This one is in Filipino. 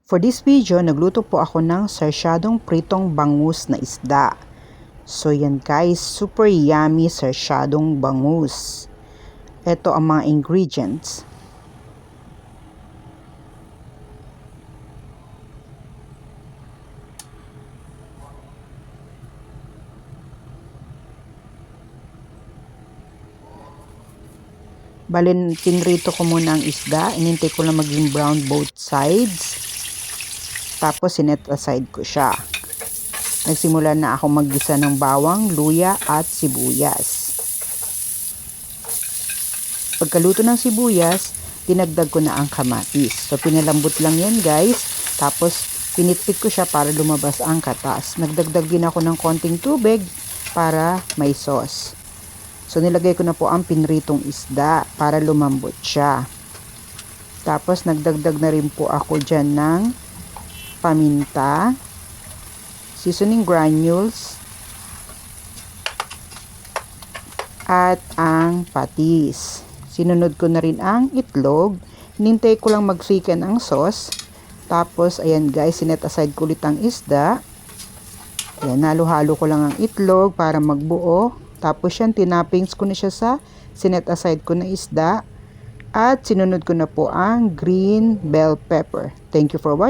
For this video, nagluto po ako ng sarsyadong pritong bangus na isda. So yan guys, super yummy sarsyadong bangus. Ito ang mga ingredients. Balin, pinrito ko muna ang isda. Inintay ko lang maging brown both sides. Tapos sinet aside ko siya. Nagsimula na ako maggisa ng bawang, luya at sibuyas. Pagkaluto ng sibuyas, dinagdag ko na ang kamatis. So pinalambot lang yan guys. Tapos pinitpit ko siya para lumabas ang katas. Nagdagdag din ako ng konting tubig para may sauce. So nilagay ko na po ang pinritong isda para lumambot siya. Tapos nagdagdag na rin po ako dyan ng paminta, seasoning granules, at ang patis. Sinunod ko na rin ang itlog. Hinintay ko lang mag-thicken ang sauce. Tapos ayan guys, sinet aside ko ulit ang isda. Ayan, halo-halo ko lang ang itlog para magbuo. Tapos yan, tinappings ko na siya sa sinet aside ko na isda. At sinunod ko na po ang green bell pepper. Thank you for watching.